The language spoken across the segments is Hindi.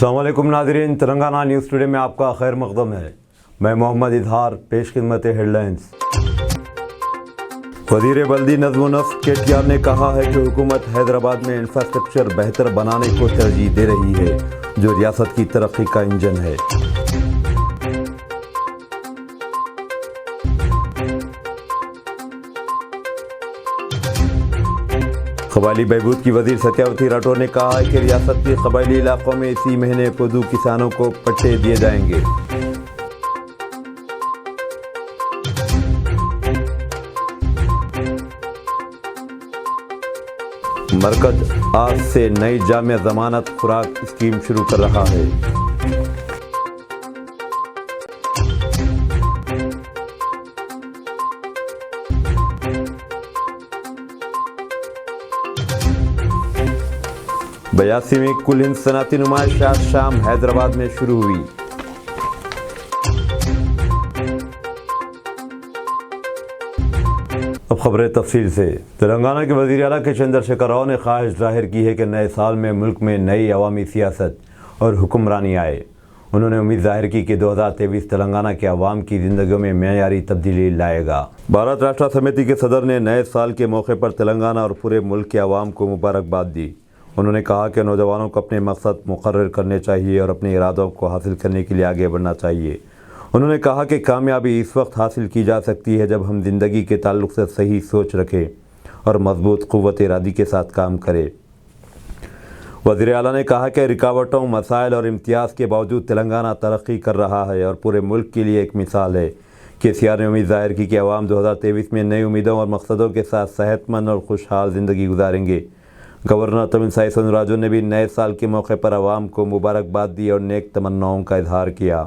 अस्सलाम वालेकुम नाज़रीन, तेलंगाना न्यूज़ टुडे में आपका खैर मक़दम है। मैं मोहम्मद इजहार, पेश खिदमत हेडलाइंस। वज़ीर बल्दी नज़्म व नस्क़ KTR ने कहा है कि हुकूमत हैदराबाद में इंफ्रास्ट्रक्चर बेहतर बनाने को तरजीह दे रही है, जो रियासत की तरक्की का इंजन है। कबायली बहबूद की वज़ीर सत्यावती राठौर ने कहा है कि रियासत के कबायली इलाकों में इसी महीने पुदू किसानों को पट्टे दिए जाएंगे। मरकज आज से नई जामिया ज़मानत खुराक स्कीम शुरू कर रहा है। बयासीवीं कुल हिंद सनअती नुमाइश आज शाम हैदराबाद में शुरू हुई। अब खबरें तफसील से। तेलंगाना के वज़ीर आला के चंद्रशेखर राव ने ख्वाहिश जाहिर की है कि नए साल में मुल्क में नई अवामी सियासत और हुक्मरानी आए। उन्होंने उम्मीद जाहिर की कि 2023 तेलंगाना के अवाम की ज़िंदगियों में मेयारी तब्दीली लाएगा। भारत राष्ट्र समिति के सदर ने नए साल के मौके पर तेलंगाना और पूरे मुल्क के अवाम को मुबारकबाद दी। उन्होंने कहा कि नौजवानों को अपने मकसद मुकर्रर करने चाहिए और अपने इरादों को हासिल करने के लिए आगे बढ़ना चाहिए। उन्होंने कहा कि कामयाबी इस वक्त हासिल की जा सकती है जब हम ज़िंदगी के ताल्लुक़ से सही सोच रखें और मजबूत क़ुव्वत इरादी के साथ काम करें। वज़ीर आला ने कहा कि रुकावटों, मसाइल और इम्तियाज़ के बावजूद तेलंगाना तरक्की कर रहा है और पूरे मुल्क के लिए एक मिसाल है। KCR ने उम्मीद जाहिर की कि अवाम 2023 में नई उम्मीदों और मकसदों के साथ सेहतमंद और खुशहाल ज़िंदगी गुजारेंगे। गवर्नर तमिलसाई सुंदरराजन ने भी नए साल के मौके पर अवाम को मुबारकबाद दी और नेक तमन्नाओं का इजहार किया।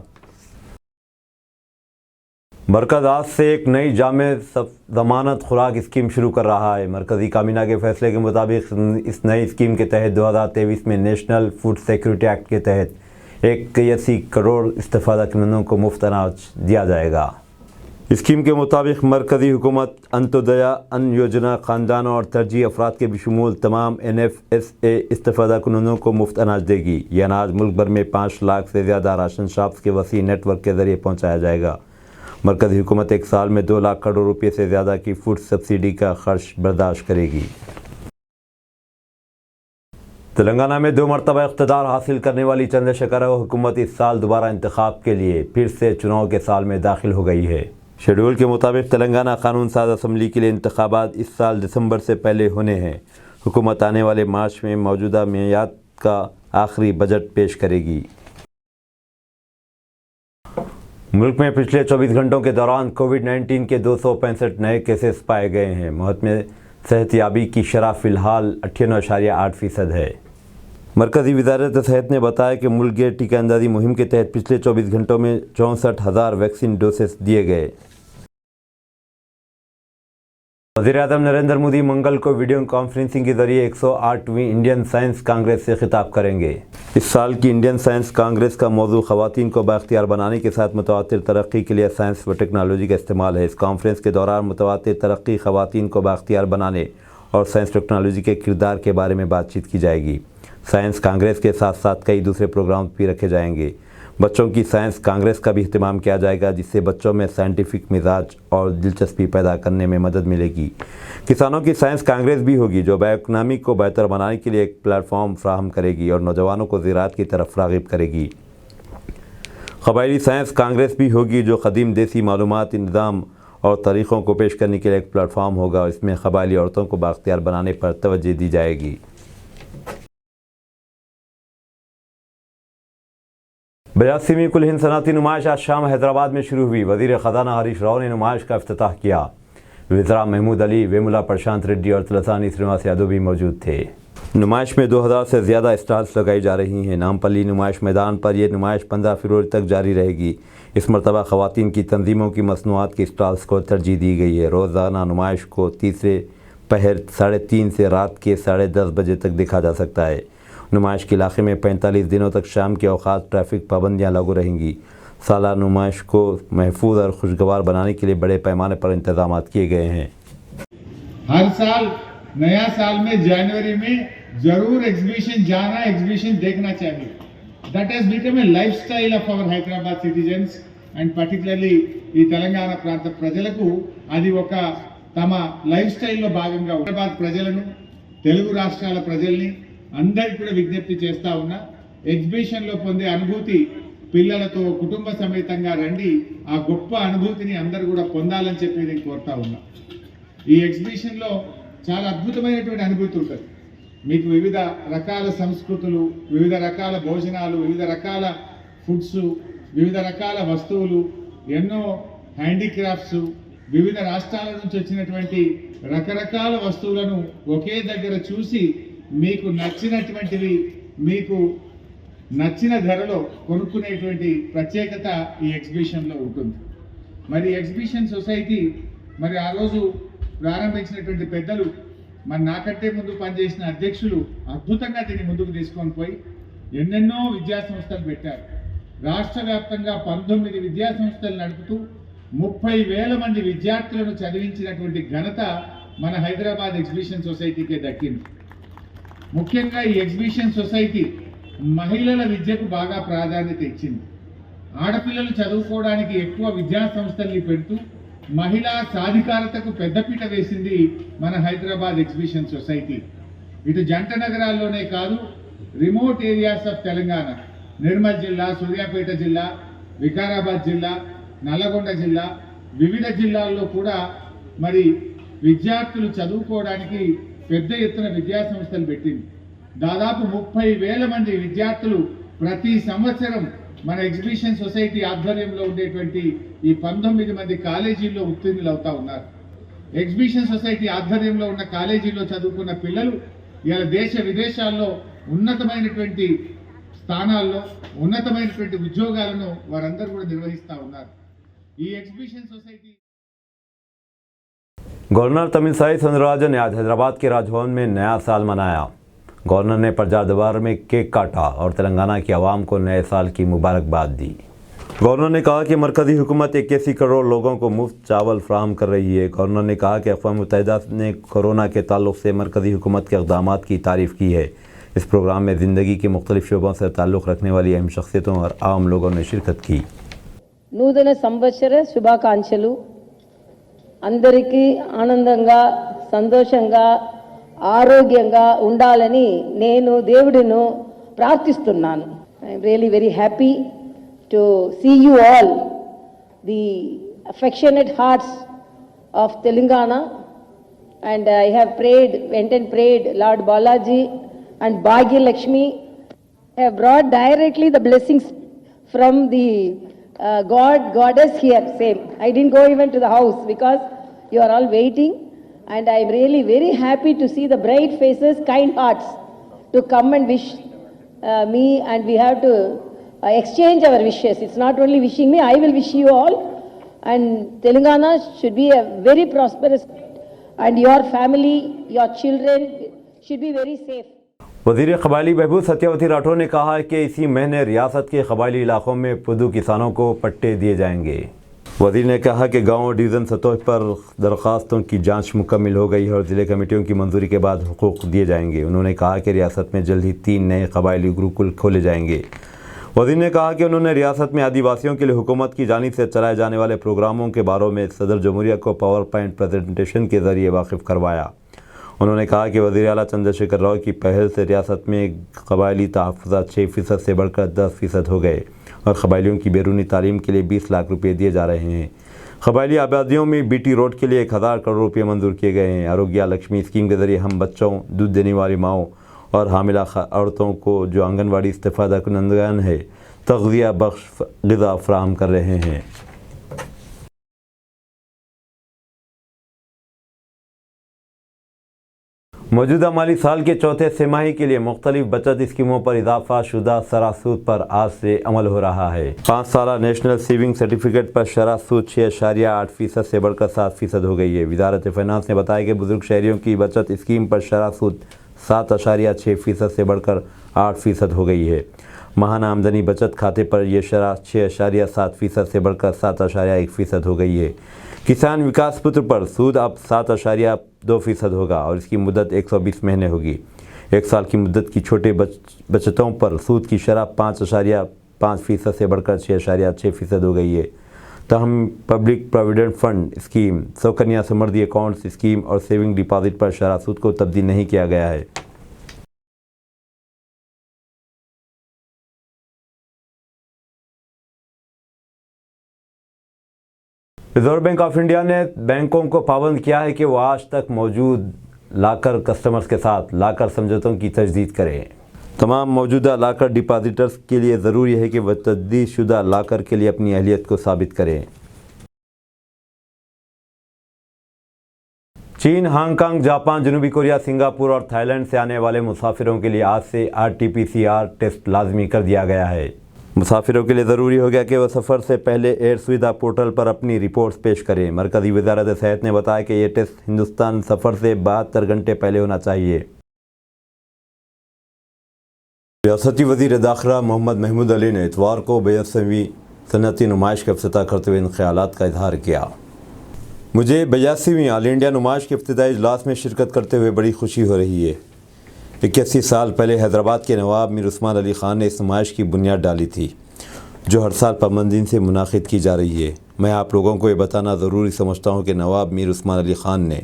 मरकज़ आज से एक नई जामे ज़मानत खुराक स्कीम शुरू कर रहा है। मरकज़ी काबीना के फैसले के मुताबिक इस नई स्कीम के तहत 2023 में नेशनल फूड सिक्योरिटी एक्ट के तहत 81 करोड़ इस्तेफ़ादा करनेवालों को मुफ्त अनाज दिया जाएगा। स्कीम के मुताबिक मरकज़ी हुकूमत अंत्योदय अन्न योजना ख़ानदानों और तरजीह अफराद के बशमूल तमाम NFSA इस्तेफ़ादा करनेवालों को मुफ्त अनाज देगी। यह अनाज मुल्क भर में 5 लाख से ज़्यादा राशन शॉप्स के वसी नेटवर्क के ज़रिए पहुँचाया जाएगा। मरकज़ी हुकूमत एक साल में 2 लाख करोड़ रुपये से ज़्यादा की फूड सब्सिडी का खर्च बर्दाश्त करेगी। तेलंगाना में 2 मरतबा इक़्तिदार हासिल करने वाली चंद्रशेखर राव हुकूमत इस साल दोबारा इंतखाब के लिए फिर से चुनाव के साल में दाखिल हो गई है। शेड्यूल के मुताबिक तेलंगाना कानून साज असम्बली के लिए इंतखाबात इस साल दिसंबर से पहले होने हैं। हुकूमत आने वाले मार्च में मौजूदा मियाद का आखिरी बजट पेश करेगी। मुल्क में पिछले 24 घंटों के दौरान कोविड-19 के 265 नए केसेस पाए गए हैं। महकमे सेहतयाबी की शरह फ़िलहाल 98.8% है। मरकज़ी वज़ारत सेहत ने बताया कि मुल्क की टीका अंदाज़ी मुहिम के तहत पिछले 24 घंटों में 64,000 वैक्सीन डोसेस दिए गए। वज़ीर-ए-आज़म नरेंद्र मोदी मंगल को वीडियो कॉन्फ्रेंसिंग के जरिए 108वीं इंडियन साइंस कांग्रेस से खिताब करेंगे। इस साल की इंडियन साइंस कांग्रेस का मौजू ख़वातीन को बाख्तियार बनाने के साथ मुतवातिर तरक्की के लिए साइंस व टेक्नोलॉजी का इस्तेमाल है। इस कॉन्फ्रेंस के दौरान मुतवातिर तरक्की, ख़वातीन को बाख्तियार बनाने और साइंस टेक्नोलॉजी के किरदार के बारे में बातचीत की जाएगी। साइंस कांग्रेस के साथ साथ कई दूसरे प्रोग्राम भी रखे जाएंगे। बच्चों की साइंस कांग्रेस का भी इहतमाम किया जाएगा, जिससे बच्चों में साइंटिफिक मिजाज और दिलचस्पी पैदा करने में मदद मिलेगी। किसानों की साइंस कांग्रेस भी होगी, जो बायोइकनॉमी को बेहतर बनाने के लिए एक प्लेटफॉर्म फ्राहम करेगी और नौजवानों को ज़राअत की तरफ राग़िब करेगी। कबायली साइंस कांग्रेस भी होगी, जो क़दीम देसी मालूमात, निज़ाम और तरीक़ों को पेश करने के लिए एक प्लेटफॉर्म होगा और इसमें कबायली औरतों को बाख्तियार बनाने पर तवज्जो दी जाएगी। बयासीवीं कुल हिंद सनअती नुमाइश आज शाम हैदराबाद में शुरू हुई। वज़ीर ख़ज़ाना हरीश राव ने नुमाइश का इफ्तिताह किया। वज़रा महमूद अली, वेमुला प्रशांत रेड्डी और तलसानी श्रीनिवास यादव भी मौजूद थे। नुमाइश में 2000 से ज़्यादा स्टॉल्स लगाई जा रही हैं। नामपल्ली नुमाइश मैदान पर यह नुमाइश 15 फरवरी तक जारी रहेगी। इस मरतबा ख़वातीन की तंजीमों की मसनूआत के स्टॉल्स को तरजीह दी गई है। रोज़ाना नुमाइश को तीसरे पहर 3:30 से रात के 10:30 बजे तक देखा जा सकता है। नुमाइश के इलाके में 45 दिनों तक शाम के औकात ट्रैफिक पाबंदियाँ लागू रहेंगी। सालाना नुमाइश को महफूज और खुशगवार बनाने के लिए बड़े पैमाने पर इंतजाम किए गए हैं। हर साल नया साल में जनवरी में जरूर एग्जीबिशन जाना, एग्जीबिशन देखना चाहिए। that has become a lifestyle of our Hyderabad citizens and particularly ఈ తెలంగాణ ప్రాంత ప్రజలకు అది ఒక తమ లైఫ్ స్టైల్లో భాగంగా హైదరాబాద్ ప్రజలను తెలుగు రాష్ట్రాల ప్రజల్ని అందరికీ కూడా విజ్ఞప్తి చేస్తా ఉన్నా ఎగ్జిబిషన్లో పొందే అనుభూతి పిల్లలతో కుటుంబ సమేతంగా రండి ఆ గొప్ప అనుభూతిని అందరూ కూడా పొందాలని చెప్పి నేను కోరుతా ఉన్నా ఈ ఎగ్జిబిషన్లో చాలా అద్భుతమైనటువంటి అనుభూతి ఉంటుంది మీకు వివిధ రకాల సంస్కృతులు వివిధ రకాల భోజనాలు వివిధ రకాల ఫుడ్స్ వివిధ రకాల వస్తువులు ఎన్నో హ్యాండీక్రాఫ్ట్స్ వివిధ రాష్ట్రాల నుంచి వచ్చినటువంటి రకరకాల వస్తువులను ఒకే దగ్గర చూసి మీకు నచ్చినటువంటివి మీకు నచ్చిన ధరలో కొనుక్కునేటువంటి ప్రత్యేకత ఈ ఎగ్జిబిషన్లో ఉంటుంది మరి ఎగ్జిబిషన్ సొసైటీ మరి ఆ రోజు ప్రారంభించినటువంటి పెద్దలు మరి నాకంటే ముందు పనిచేసిన అధ్యక్షులు అద్భుతంగా దీన్ని ముందుకు తీసుకొని పోయి ఎన్నెన్నో విద్యా సంస్థలు పెట్టారు రాష్ట్ర వ్యాప్తంగా 19 విద్యా సంస్థలు నడుపుతూ 30,000 మంది విద్యార్థులను చదివించినటువంటి ఘనత మన హైదరాబాద్ ఎగ్జిబిషన్ సొసైటీకే దక్కింది ముఖ్యంగా ఈ ఎగ్జిబిషన్ సొసైటీ మహిళల విద్యకు బాగా ప్రాధాన్యత ఇచ్చింది ఆడపిల్లలు చదువుకోవడానికి ఎక్కువ విద్యా సంస్థల్ని పెడుతూ మహిళా సాధికారతకు పెద్దపీట వేసింది మన హైదరాబాద్ ఎగ్జిబిషన్ సొసైటీ ఇటు జంట నగరాల్లోనే కాదు remote areas of Telangana Nirmal జిల్లా సూర్యాపేట జిల్లా వికారాబాద్ జిల్లా నల్లగొండ జిల్లా వివిధ జిల్లాల్లో కూడా మరి విద్యార్థులు చదువుకోవడానికి పెద్ద ఎత్తున విద్యా సంస్థలు పెట్టింది దాదాపు 30,000 మంది విద్యార్థులు ప్రతి సంవత్సరం మన ఎగ్జిబిషన్ సొసైటీ ఆధ్వర్యంలో ఉండేటువంటి ఈ 19 మంది కాలేజీల్లో ఉత్తీర్ణులు అవుతా ఉన్నారు ఎగ్జిబిషన్ సొసైటీ ఆధ్వర్యంలో ఉన్న కాలేజీల్లో చదువుకున్న పిల్లలు ఇలా దేశ విదేశాల్లో ఉన్నతమైనటువంటి స్థానాల్లో ఉన్నతమైనటువంటి ఉద్యోగాలను వారందరూ కూడా నిర్వహిస్తూ ఉన్నారు ఈ exhibition society governor Tamilisai Soundararajan ने आज हैदराबाद के राजभवन में नया साल मनाया। गवर्नर ने प्रचार दरबार में केक काटा और तेलंगाना की आवाम को नए साल की मुबारकबाद दी। गवर्नर ने कहा कि मरकज़ी हुकूमत 81 करोड़ लोगों को मुफ्त चावल फराहम कर रही है। गवर्नर ने कहा कि अक़वाम मुत्तहिदा ने कोरोना के ताल्लुक़ से मरकज़ी हुकूमत के इक़दामात की तारीफ़ की है। इस प्रोग्राम में ज़िंदगी के मुख्तलिफ शोबों से ताल्लुक़ रखने वाली अहम शख्सियतों और आम लोगों ने शिरकत की। నూతన సంవత్సర శుభాకాంక్షలు అందరికీ ఆనందంగా సంతోషంగా ఆరోగ్యంగా ఉండాలని నేను దేవుడిని ప్రార్థిస్తున్నాను. I'm really very happy to see you all the affectionate hearts of Telangana and I have prayed went and prayed Lord Balaji and Bhagyalakshmi have brought directly the blessings from the goddess here, same. I didn't go even to the house because you are all waiting, and I am really very happy to see the bright faces, kind hearts to come and wish me, and we have to exchange our wishes. It's not only wishing me, I will wish you all, and Telangana should be a very prosperous, and your family, your children should be very safe. वज़ीर क़बायली बहबूद सत्यावती राठौर ने कहा है कि इसी महीने रियासत के क़बायली इलाकों में पुदू किसानों को पट्टे दिए जाएंगे। वज़ीर ने कहा कि गांव और डिवीज़न सतह पर दरख्वास्तों की जांच मुकम्मल हो गई है और ज़िले कमेटियों की मंजूरी के बाद हुकूक दिए जाएंगे। उन्होंने कहा कि रियासत में जल्द ही 3 नए क़बायली गुरुकुल खोले जाएंगे। वज़ीर ने कहा कि उन्होंने रियासत में आदिवासियों के लिए हुकूमत की जानिब से चलाए जाने वाले प्रोग्रामों के बारे में सदर जमहूरिया को पावर पॉइंट प्रेजेंटेशन के ज़रिए वाकिफ़ करवाया। उन्होंने कहा कि वज़ीर आला चंद्रशेखर राव की पहल से रियासत में क़बायली तहफ़्फ़ुज़ात 6% से बढ़कर 10% हो गए और क़बायलियों की बैरूनी तालीम के लिए 20 लाख रुपये दिए जा रहे हैं। क़बायली आबादियों में बीटी रोड के लिए 1000 करोड़ रुपये मंजूर किए गए हैं। आरोग्य लक्ष्मी स्कीम के ज़रिए हम बच्चों, दूध देने वाली माओं और हामिला औरतों को जो आंगनवाड़ी इस्तेफ़ादा कुनंदगान है तग़ज़िया बख्श ग़िज़ा फ़राहम कर रहे हैं। मौजूदा माली साल के चौथे तिमाही के लिए मुख्तलिफ बचत स्कीमों पर इजाफा शुदा शरह सूद पर आज से अमल हो रहा है। 5 साला नेशनल सेविंग सर्टिफिकेट पर शरह सूद 6.8% से बढ़कर 7% हो गई है। वजारत फाइनेंस ने बताया कि बुजुर्ग शहरियों की बचत स्कीम पर शरह सूद 7.6% से बढ़कर 8% हो गई है। माहाना आमदनी बचत खाते पर यह शरह 6.7% से बढ़कर 7.1% हो गई है। किसान विकास पुत्र पर सूद अब 7.2% होगा और इसकी मुद्दत 120 महीने होगी। 1 साल की मुद्दत की छोटे बचतों पर सूद की शरह 5.5% से बढ़कर 6.6% हो गई है। तहम public provident fund scheme, Sukanya Samriddhi accounts scheme और सेविंग डिपॉजिट पर शरह सूद को तब्दील नहीं किया गया है। रिजर्व बैंक ऑफ इंडिया ने बैंकों को पाबंद किया है कि वो आज तक मौजूद लाकर कस्टमर्स के साथ लाकर समझौतों की तजदीद करें। तमाम मौजूदा लाकर डिपॉजिटर्स के लिए ज़रूरी है कि वह तजदीद शुदा लाकर के लिए अपनी अहलियत को साबित करें। चीन, हांगकांग, जापान, जनूबी कोरिया, सिंगापुर और थाईलैंड से आने वाले मुसाफिरों के लिए आज से RT-PCR टेस्ट लाजमी कर दिया गया है। मुसाफिरों के लिए ज़रूरी हो गया कि वह सफ़र से पहले एयर सुविधा पोर्टल पर अपनी रिपोर्ट्स पेश करें। मरकज़ी वज़ारत सेहत ने बताया कि यह टेस्ट हिंदुस्तान सफ़र से 72 घंटे पहले होना चाहिए। रियासती वज़ीर दाखिला मोहम्मद महमूद अली ने इतवार को 82वीं सनअती नुमाइश का इफ्तिताह करते हुए इन ख्यालात का इजहार किया। मुझे 82वीं ऑल इंडिया नुमाइश के इफ्तिताई इजलास में शिरकत करते हुए बड़ी खुशी हो रही है। 81 साल पहले हैदराबाद के नवाब मीर उस्मान अली ख़ान ने इस नुमाइश की बुनियाद डाली थी, जो हर साल पाबंदी से मुनाकिद की जा रही है। मैं आप लोगों को ये बताना ज़रूरी समझता हूँ कि नवाब मीर उस्मान अली ख़ान ने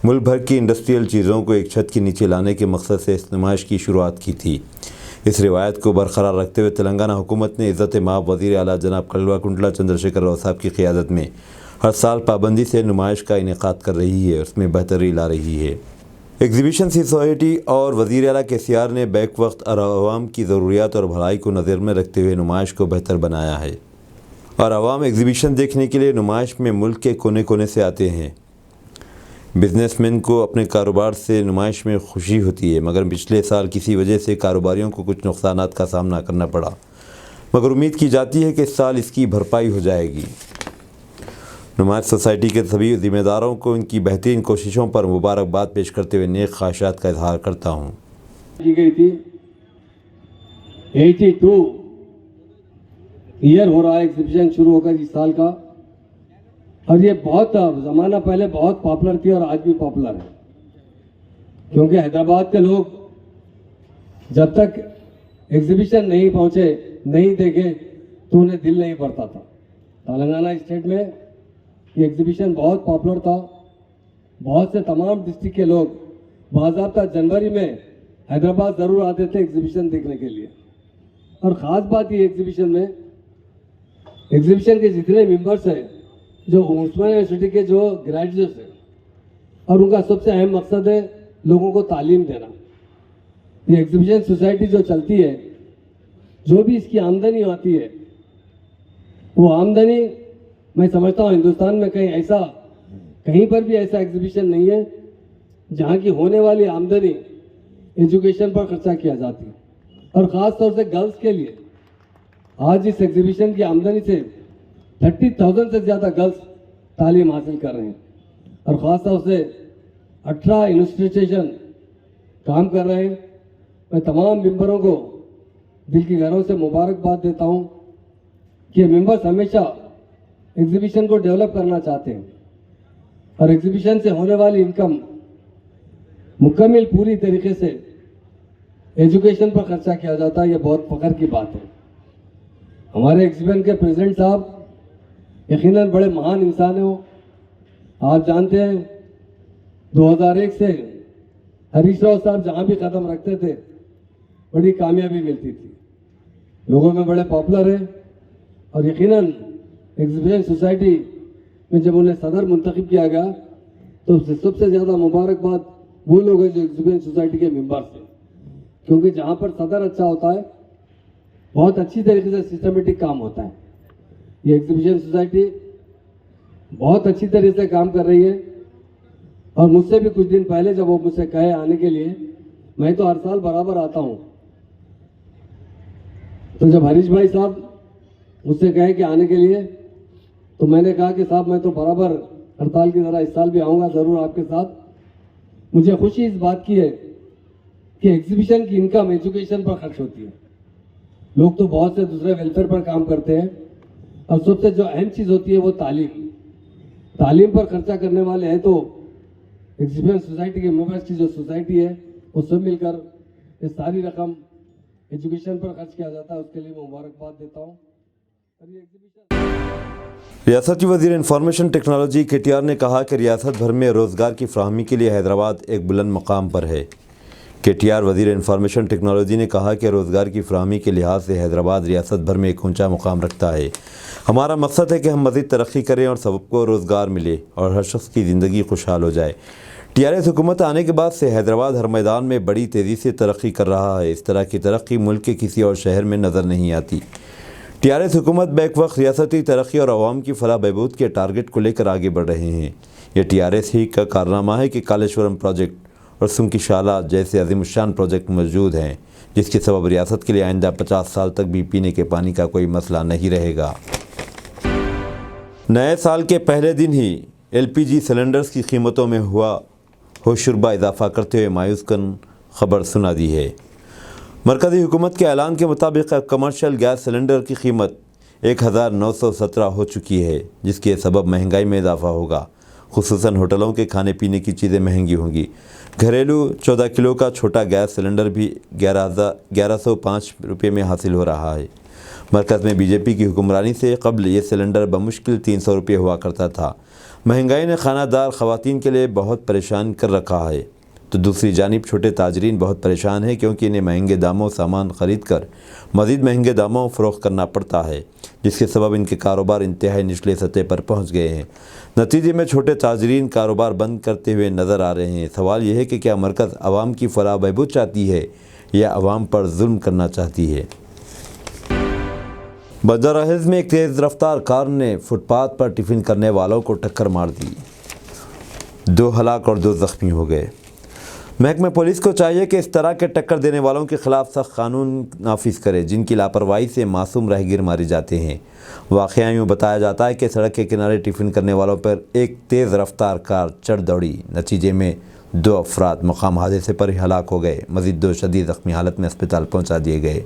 मुल्क भर की इंडस्ट्रियल चीज़ों को एक छत के नीचे लाने के मकसद से इस नुमाइश की शुरुआत की थी। इस रिवायत को बरकरार रखते हुए तेलंगाना हुकूमत ने इज़्ज़त माब वज़ीर आला जनाब कल्वाकुंटला चंद्रशेखर राव साहब की क़ियादत में हर साल पाबंदी से नुमाइश का इनेकाद कर रही है और उसमें बेहतरी ला रही है। एग्जीबिशन सोसाइटी और वज़ीर आला KCR ने बैक वक्त और आवाम की ज़रूरियात और भलाई को नज़र में रखते हुए नुमाइश को बेहतर बनाया है और आवाम एग्जीबिशन देखने के लिए नुमाइश में मुल्क के कोने कोने से आते हैं। बिजनेसमैन को अपने कारोबार से नुमाइश में खुशी होती है, मगर पिछले साल किसी वजह से कारोबारियों को कुछ नुकसानात का सामना करना पड़ा, मगर उम्मीद की जाती है कि इस साल इसकी भरपाई हो जाएगी। नुमाइश सोसाइटी के सभी ज़िम्मेदारों को इनकी बेहतरीन कोशिशों पर मुबारकबाद पेश करते हुए नेक ख्वाहिशात का इजहार करता हूँ। की गई थी 82 ईयर हो रहा है एग्जीबिशन शुरू होकर इस साल का, और ये बहुत ज़माना पहले बहुत पॉपुलर थी और आज भी पॉपुलर है, क्योंकि हैदराबाद के लोग जब तक एग्जीबिशन नहीं पहुँचे, नहीं देखे, तो उन्हें दिल नहीं भरता था। तेलंगाना स्टेट में ये एग्जीबिशन बहुत पॉपुलर था। बहुत से तमाम डिस्ट्रिक्ट के लोग बाज़ाब्ता जनवरी में हैदराबाद ज़रूर आते थे एग्जीबिशन देखने के लिए। और ख़ास बात ये एग्जीबिशन में, एग्जीबिशन के जितने मेंबर्स हैं जो उस्मानिया यूनिवर्सिटी के जो ग्रेजुएट्स हैं, और उनका सबसे अहम मकसद है लोगों को तालीम देना। ये एग्जीबिशन सोसाइटी जो चलती है, जो भी इसकी आमदनी आती है, वो आमदनी मैं समझता हूँ हिंदुस्तान में कहीं पर भी ऐसा एग्जीबिशन नहीं है जहाँ की होने वाली आमदनी एजुकेशन पर खर्चा किया जाती है। और ख़ास तौर से गर्ल्स के लिए आज इस एग्जीबिशन की आमदनी से 30,000 से ज़्यादा गर्ल्स तालीम हासिल कर रहे हैं, और ख़ास तौर से 18 इंस्टीट्यूशन काम कर रहे हैं। मैं तमाम मेंबरों को दिल की गहराई से मुबारकबाद देता हूँ कि मेंबर्स हमेशा एग्जीबिशन को डेवलप करना चाहते हैं, और एग्जीबिशन से होने वाली इनकम मुकम्मल पूरी तरीके से एजुकेशन पर खर्चा किया जाता है। ये बहुत फख्र की बात है। हमारे एग्जीबिशन के प्रेसिडेंट साहब यकीनन बड़े महान इंसान हो। आप जानते हैं 2001 से हरीश राव साहब जहाँ भी कदम रखते थे बड़ी कामयाबी मिलती थी, लोगों में बड़े पॉपुलर है। और यकीनन एग्जीबिशन सोसाइटी में जब उन्हें सदर मुंतखब किया गया तो सबसे ज़्यादा मुबारकबाद वो लोग हैं जो एग्जीबिशन सोसाइटी के मेंबर्स हैं, क्योंकि जहाँ पर सदर अच्छा होता है बहुत अच्छी तरीके से सिस्टमेटिक काम होता है। ये एग्जीबिशन सोसाइटी बहुत अच्छी तरीके से काम कर रही है। और मुझसे भी कुछ दिन पहले जब वो मुझसे कहे आने के लिए, मैं तो हर साल बराबर आता हूँ, तो जब हरीश भाई साहब मुझसे कहे कि आने के लिए, तो मैंने कहा कि साहब मैं तो बराबर हड़ताल की तरह इस साल भी आऊँगा ज़रूर आपके साथ। मुझे खुशी इस बात की है कि एग्जीबिशन की इनकम एजुकेशन पर खर्च होती है। लोग तो बहुत से दूसरे वेलफेयर पर काम करते हैं, और सबसे जो अहम चीज़ होती है वो तालीम पर खर्चा करने वाले हैं। तो एग्जीबिशन सोसाइटी के मेंबर्स की जो सोसाइटी है वो सब मिलकर ये सारी रकम एजुकेशन पर खर्च किया जाता है, उसके लिए मैं मुबारकबाद देता हूँ। और ये एग्जीबिशन रियासती वज़ीर इंफॉर्मेशन टेक्नोलॉजी KTR ने कहा कि रियासत भर में रोज़गार की फ़राहमी के लिए हैदराबाद एक बुलंद मकाम पर है। KTR वज़ीर इंफॉर्मेशन टेक्नोलॉजी ने कहा कि रोज़गार की फ़राहमी के लिहाज से हैदराबाद रियासत भर में एक ऊंचा मुकाम रखता है। हमारा मकसद है कि हम मज़ीद तरक्की करें और सबको रोज़गार मिले और हर शख्स की ज़िंदगी खुशहाल हो जाए। TRS हुकूमत आने के बाद से हैदराबाद हर मैदान में बड़ी तेज़ी से तरक्की कर रहा है। इस तरह की तरक्की मुल्क के किसी और शहर में नज़र नहीं आती। TRS हुकूमत बैक वक्त रियासती तरक्की और आवाम की फलाह बहबूद के टारगेट को लेकर आगे बढ़ रहे हैं। यह TRS ही का कारनामा है कि कालेश्वरम प्रोजेक्ट और सुमकी शाला जैसे अज़ीमुश्शान प्रोजेक्ट मौजूद हैं, जिसके सबब रियासत के लिए आइंदा 50 साल तक भी पीने के पानी का कोई मसला नहीं रहेगा। नए साल के पहले दिन ही LPG सिलेंडर्स की कीमतों में हुआ होशरुबा इजाफा करते हुए मायूसकन खबर सुना दी है। मरकज़ी हुकूमत के ऐलान के मुताबिक कमर्शियल गैस सिलेंडर की कीमत 1917 हो चुकी है, जिसके सबब महंगाई में इजाफा होगा। खुसूसन होटलों के खाने पीने की चीज़ें महंगी होंगी। घरेलू 14 किलो का छोटा गैस सिलेंडर भी 1105 रुपये में हासिल हो रहा है। मरकज़ में BJP की हुक्मरानी से कबल ये सिलेंडर बमुश्किल 300 रुपये हुआ करता था। महंगाई ने खानादार ख़वातीन के लिए बहुत परेशान कर रखा है, तो दूसरी जानिब छोटे ताजरीन बहुत परेशान हैं, क्योंकि इन्हें महंगे दामों सामान ख़रीद कर मज़ीद महंगे दामों फ़रोख्त करना पड़ता है, जिसके सबब इनके कारोबार इंतहाई निचले सतह पर पहुँच गए हैं। नतीजे में छोटे ताजरीन कारोबार बंद करते हुए नज़र आ रहे हैं। सवाल यह है कि क्या मरकज़ आवाम की फलाह बहबूद चाहती है या आवाम पर जुल्म करना चाहती है। बदरहिज़ में एक तेज़ रफ्तार कार ने फुटपाथ पर टिफ़िन करने वालों को टक्कर मार दी। 2 हलाक और 2 ज़ख्मी हो गए। महकमे पुलिस को चाहिए कि इस तरह के टक्कर देने वालों के ख़िलाफ़ सख्त कानून नाफिज करे, जिनकी लापरवाही से मासूम राहगीर मारे जाते हैं। वाक़या यूँ बताया जाता है कि सड़क के किनारे टिफ़िन करने वालों पर एक तेज़ रफ्तार कार चढ़ दौड़ी। नतीजे में 2 अफराद मकाम हादसे पर ही हलाक हो गए। मज़ीद 2 शदीद ज़ख्मी हालत में अस्पताल पहुँचा दिए गए।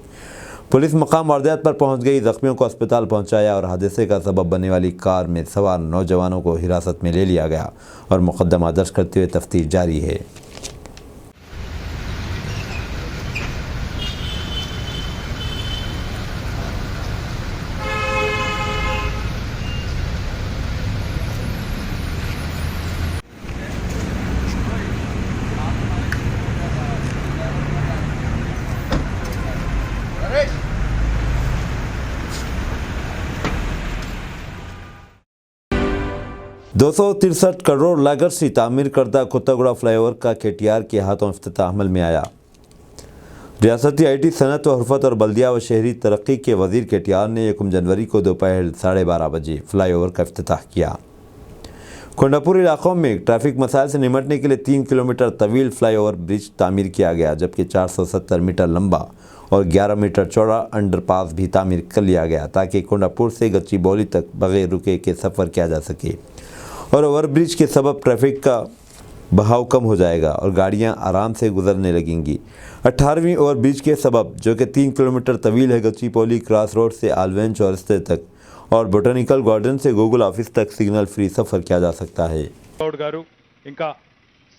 पुलिस मकाम वारदात पर पहुँच गई, ज़ख्मियों को अस्पताल पहुँचाया और हादसे का सबब बनने वाली कार में सवार नौजवानों को हिरासत में ले लिया गया और मुकदमा दर्ज करते हुए तफ्तीश जारी है। ₹263 करोड़ लागत से तामीर करदा कोत्तागुड़ा फ्लाईओवर का KTR के हाथों इफ्तिताह अमल में आया। रियासती IT सनत व हुर्फत और बल्दिया व शहरी तरक्की के वज़ीर KTR ने 1 जनवरी को दोपहर 12:30 बजे फ्लाईओवर का इफ्तिताह किया। कोंडापुर इलाकों में ट्रैफिक मसाइल से निमटने के लिए 3 किलोमीटर तवील फ्लाईओवर ब्रिज तामीर किया गया, जबकि 470 मीटर लंबा और 11 मीटर चौड़ा अंडरपास भी तामीर कर लिया गया, ताकि कोंडापुर से गच्चीबौली तक बगैर रुके के सफ़र किया जा सके और ओवरब्रिज के सबब ट्रैफिक का बहाव कम हो जाएगा और गाड़ियां आराम से गुजरने लगेंगी। 18वीं ओवरब्रिज के सबब, जो कि 3 किलोमीटर तवील है, गच्चीबौली क्रॉस रोड से आलवेन चौरस्ते तक और बोटेनिकल गार्डन से गूगल ऑफिस तक सिग्नल फ्री सफ़र किया जा सकता है। गौड गारू इंका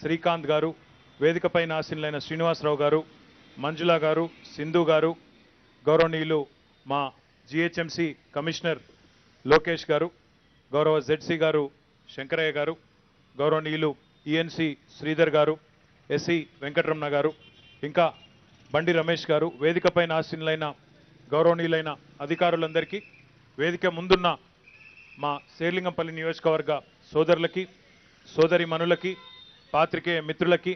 श्रीकांत गारू वेदिकपై ఆసీనులైన శ్రీనివాసరావు గారు మంజుల గారు సింధు గారు గౌరవనీయులు మా GHMC కమిషనర్ లోకేష్ గారు గౌరవ ZC గారు శంకరయ్య గారు గౌరవనీయులు ENC శ్రీధర్ గారు SC వెంకటరమణ గారు ఇంకా బండి రమేష్ గారు వేదికపై ఆసీనులైన గౌరవనీయులైన అధికారులందరికీ వేదిక ముందున్న మా శేర్లింగంపల్లి నియోజకవర్గ సోదరులకి సోదరిమణులకి పాత్రికేయ మిత్రులకి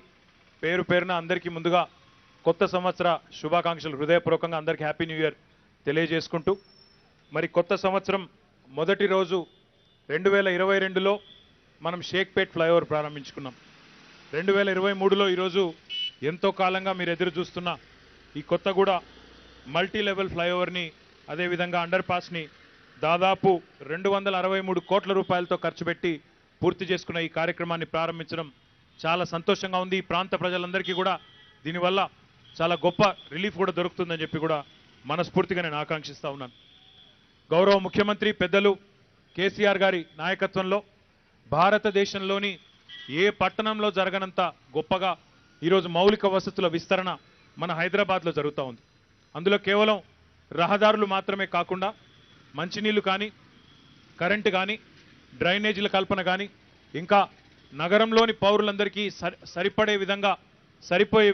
పేరు పేరున అందరికీ ముందుగా కొత్త సంవత్సర శుభాకాంక్షలు హృదయపూర్వకంగా అందరికీ హ్యాపీ న్యూ ఇయర్ తెలియజేసుకుంటూ, మరి కొత్త సంవత్సరం మొదటి రోజు 2022లో మనం షేక్పేట్ ఫ్లైఓవర్ ప్రారంభించుకున్నాం. 2023లో ఈరోజు ఎంతో కాలంగా మీరు ఎదురు చూస్తున్న ఈ కొత్తగూడ మల్టీ లెవెల్ ఫ్లైఓవర్ని, అదేవిధంగా అండర్ పాస్ని దాదాపు 263 కోట్ల రూపాయలతో ఖర్చు పెట్టి పూర్తి చేసుకున్న ఈ కార్యక్రమాన్ని ప్రారంభించడం చాలా సంతోషంగా ఉంది. ఈ ప్రాంత ప్రజలందరికీ కూడా దీనివల్ల చాలా గొప్ప రిలీఫ్ కూడా దొరుకుతుందని చెప్పి కూడా మనస్ఫూర్తిగా నేను ఆకాంక్షిస్తూ ఉన్నాను. గౌరవ ముఖ్యమంత్రి పెద్దలు కేసీఆర్ గారి నాయకత్వంలో భారతదేశంలోని ఏ పట్టణంలో జరగనంత గొప్పగా ఈరోజు మౌలిక వసతుల విస్తరణ మన హైదరాబాద్లో జరుగుతూ ఉంది. అందులో కేవలం రహదారులు మాత్రమే కాకుండా మంచినీళ్లు కానీ, కరెంటు కానీ, డ్రైనేజీల కల్పన కానీ, ఇంకా నగరంలోని పౌరులందరికీ సరిపోయే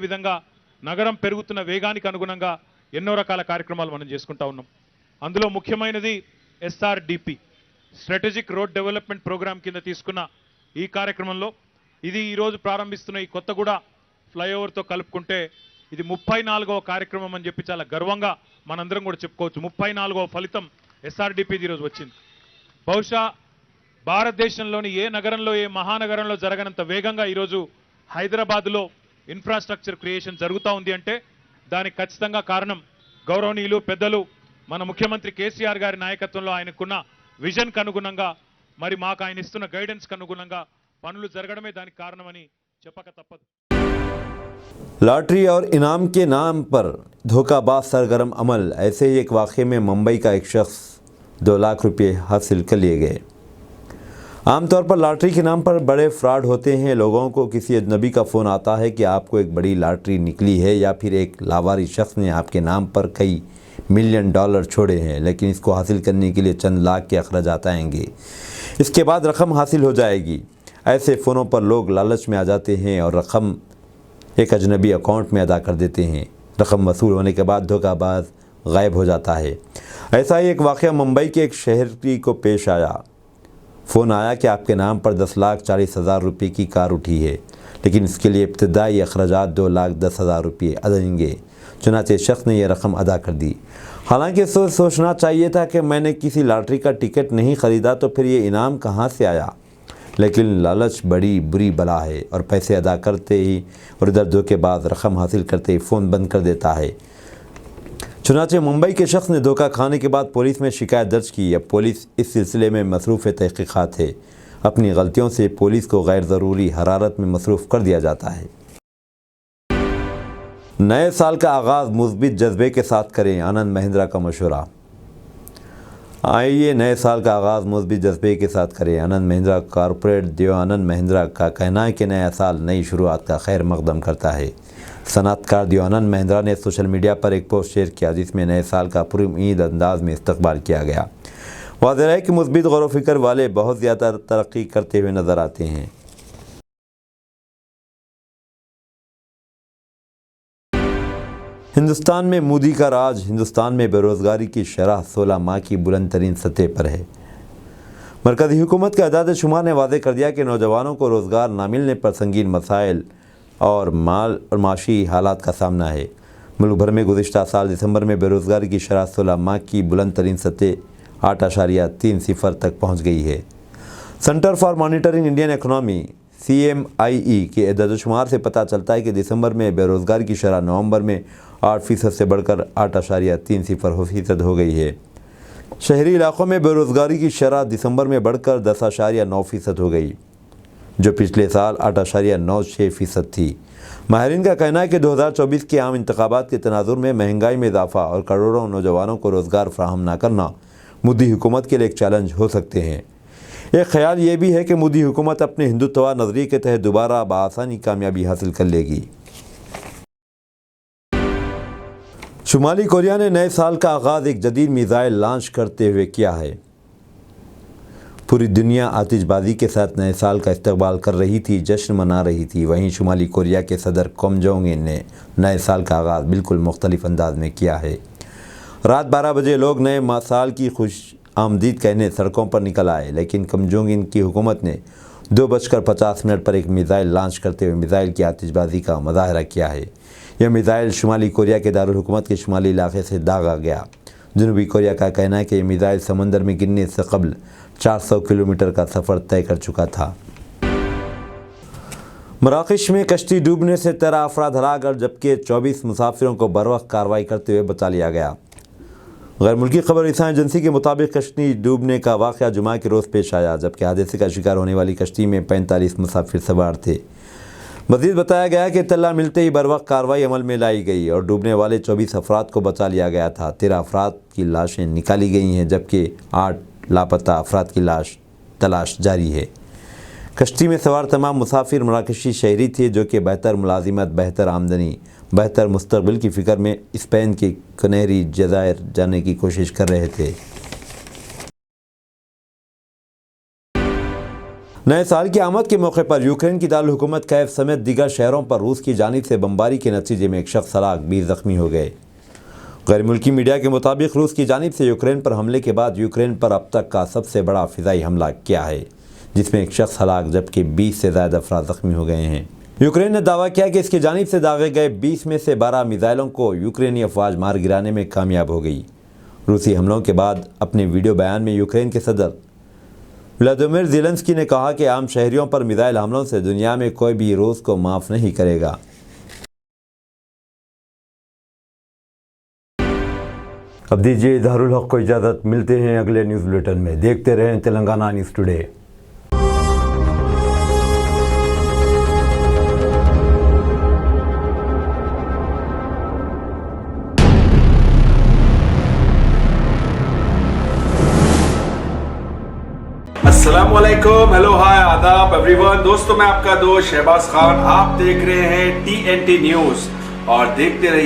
విధంగా నగరం పెరుగుతున్న వేగానికి అనుగుణంగా ఎన్నో రకాల కార్యక్రమాలు మనం చేసుకుంటా ఉన్నాం. అందులో ముఖ్యమైనది SRDP, strategic road development programme కింద తీసుకున్న ఈ కార్యక్రమంలో ఇది ఈరోజు ప్రారంభిస్తున్న ఈ కొత్తగూడ ఫ్లైఓవర్తో కలుపుకుంటే ఇది 34వ కార్యక్రమం అని చెప్పి చాలా గర్వంగా మనందరం కూడా చెప్పుకోవచ్చు. 34వ ఫలితం SRDPది ఈరోజు వచ్చింది. బహుశా భారతదేశంలోని ఏ నగరంలో, ఏ మహానగరంలో జరగనంత వేగంగా ఈరోజు హైదరాబాద్లో ఇన్ఫ్రాస్ట్రక్చర్ క్రియేషన్ జరుగుతూ ఉంది అంటే దానికి ఖచ్చితంగా కారణం గౌరవనీయులు పెద్దలు మన ముఖ్యమంత్రి కేసీఆర్ గారి నాయకత్వంలో ఆయనకున్న విజన్కు అనుగుణంగా, మరి మాకు ఆయన ఇస్తున్న గైడెన్స్కి అనుగుణంగా పనులు జరగడమే దానికి కారణమని చెప్పక తప్పదు. लॉटरी और इनाम के नाम पर धोखाबाज सरगर्म अमल, ऐसे ही एक वाक़े में मुंबई का एक शख्स 2 लाख रुपये हासिल कर लिए गए। आमतौर पर लॉटरी के नाम पर बड़े फ्रॉड होते हैं। लोगों को किसी अजनबी का फ़ोन आता है कि आपको एक बड़ी लॉटरी निकली है, या फिर एक लावारिस शख्स ने आपके नाम पर कई $मिलियन छोड़े हैं, लेकिन इसको हासिल करने के लिए चंद लाख के अखराजात आएंगे, इसके बाद रकम हासिल हो जाएगी। ऐसे फ़ोनों पर लोग लालच में आ जाते हैं और रकम एक अजनबी अकाउंट में अदा कर देते हैं। रकम वसूल होने के बाद धोखाबाज गायब हो जाता है। ऐसा ही एक वाक़या मुंबई के एक शहरी को पेश आया। फ़ोन आया कि आपके नाम पर 10,40,000 रुपये की कार उठी है, लेकिन इसके लिए इब्तदाई अखराजात 2,10,000 रुपये अदेंगे। चुनाचे शख्स ने यह रकम अदा कर दी। हालांकि सोचना चाहिए था कि मैंने किसी लॉटरी का टिकट नहीं ख़रीदा, तो फिर ये इनाम कहाँ से आया। लेकिन लालच बड़ी बुरी बला है और पैसे अदा करते ही और इधर धोखेबाज रकम हासिल करते ही फ़ोन बंद कर देता है। चुनाचे मुंबई के शख्स ने धोखा खाने के बाद पुलिस में शिकायत दर्ज की। अब पुलिस इस सिलसिले में मसरूफ़ तहक़ीक़ात है। अपनी गलतियों से पुलिस को गैर ज़रूरी हरारत में मसरूफ़ कर दिया जाता है। नए साल का आगाज़ मुस्बित जज्बे के साथ करें, आनंद महिंद्रा का मशवरा। आइए नए साल का आगाज़ मुस्बित जज्बे के साथ करें। आनंद महिंद्रा कॉरपोरेट देव आनंद महिंद्रा का कहना है कि नया साल नई शुरुआत का खैर मकदम करता है। सनअतकार देव आनंद महिंद्रा ने सोशल मीडिया पर एक पोस्ट शेयर किया, जिसमें नए साल का पुरउम्मीद अंदाज में इस्तकबाल किया गया। वाज़ेह है कि मुस्बित गौर व फिक्र वाले बहुत ज़्यादा तरक्की करते हुए नज़र आते हैं। हिंदुस्तान में मोदी का राज। हिंदुस्तान में बेरोज़गारी की शरह 16 माह की बुलंद तरीन सतह पर है। मरकज़ी हुकूमत के अदाद शुमार ने वाज़ेह कर दिया कि नौजवानों को रोज़गार न मिलने पर संगीन मसाइल और माशी हालात का सामना है। मुल्क भर में गुज़िश्ता साल दिसंबर में बेरोज़गारी की शरह 16 माह की बुलंद तरीन सतह 8.30 तक पहुँच गई है। Centre for monitoring Indian economy CMIE के अदद-ओ-शुमार से पता चलता है कि दिसंबर में बेरोज़गारी की शरह नवंबर में 8% से बढ़कर 8.30% हो गई है। शहरी इलाक़ों में बेरोज़गारी की शरह दिसंबर में बढ़कर 10.9% हो गई, जो पिछले साल 8.96% थी। माहिरीन का कहना है कि 2024 के आम इंतखाबात के तनाजुर में महंगाई में इजाफ़ा और करोड़ों नौजवानों को रोज़गार फ्राहम न करना मोदी हुकूमत के लिए एक चैलेंज हो सकते हैं। एक ख्याल ये भी है कि मोदी हुकूमत अपने हिंदुत्व नज़रिए के तहत दोबारा बआसानी कामयाबी हासिल कर लेगी। शुमाली कोरिया ने नए साल का आगाज़ एक जदीद मिसाइल लॉन्च करते हुए किया है। पूरी दुनिया आतिशबाजी के साथ नए साल का इस्तकबाल कर रही थी, जश्न मना रही थी। वहीं शुमाली कोरिया के सदर किम जोंग उन ने नए साल का आगाज़ बिल्कुल मुख्तलिफ अंदाज में किया है। रात 12 बजे लोग नए साल की खुश आमदीद कहने सड़कों पर निकल आए, लेकिन किम जोंग उन की हुकूमत ने 2:50 पर एक मिसाइल लॉन्च करते हुए मिसाइल की आतिशबाजी का मुजाहरा किया है। यह मिसाइल शुमाली कोरिया के दारुल हुकूमत के शुमाली इलाके से दागा गया। जनूबी कोरिया का कहना है कि यह मिसाइल समंदर में गिरने से कबल 400 किलोमीटर का सफ़र तय कर चुका था। मराकश में कश्ती डूबने से 13 अफराद हलाक और जबकि 24 मुसाफिरों को बरवक्त कार्रवाई करते हुए बचा लिया गया। गैर मुल्की खबर रसां एजेंसी के मुताबिक कश्ती डूबने का वाक़या जुमा के रोज़ पेश आया, जबकि हादसे का शिकार होने वाली कश्ती में 45 मुसाफिर सवार थे। मज़ीद बताया गया कि इत्तला मिलते ही बरवक्त कार्रवाई अमल में लाई गई और डूबने वाले 24 अफराद को बचा लिया गया था। 13 अफराद की लाशें निकाली गई हैं, जबकि 8 लापता अफराद की तलाश जारी है। कश्ती में सवार तमाम मुसाफिर मराकशी शहरी थे जो कि बेहतर मुलाजिमत, बेहतर आमदनी, बेहतर मुस्तकबिल की फ़िक्र में स्पेन के कनेरी जज़ायर जाने की कोशिश कर रहे थे। नए साल की आमद के मौके पर यूक्रेन की दारुल हुकूमत कैफ समेत दीगर शहरों पर रूस की जानिब से बमबारी के नतीजे में एक शख्स हलाक, 20 जख्मी हो गए। गैर मुल्की मीडिया के मुताबिक रूस की जानिब से यूक्रेन पर हमले के बाद यूक्रेन पर अब तक का सबसे बड़ा फ़िज़ाई हमला किया है, जिसमें एक शख्स हलाक जबकि 20 से ज़्यादा अफराद जख्मी हो गए हैं। यूक्रेन ने दावा किया कि इसकी जानिब से दागे गए 20 में से 12 मिसाइलों को यूक्रेनी अफवाज मार गिराने में कामयाब हो गई। रूसी हमलों के बाद अपने वीडियो बयान में यूक्रेन के सदर व्लादिमीर ज़ेलेंस्की ने कहा कि आम शहरियों पर मिसाइल हमलों से दुनिया में कोई भी रूस को माफ़ नहीं करेगा। अब दीजिए इजहारुल हक को इजाज़त, मिलते हैं अगले न्यूज़ बुलेटिन में। देखते रहें तेलंगाना न्यूज़ टुडे। अस्सलामुअलैकुम, हेलो, हाय, आदाब एवरीवन। दोस्तों, मैं आपका दोस्त शहबाज खान, आप देख रहे हैं TNT न्यूज और देखते रहिए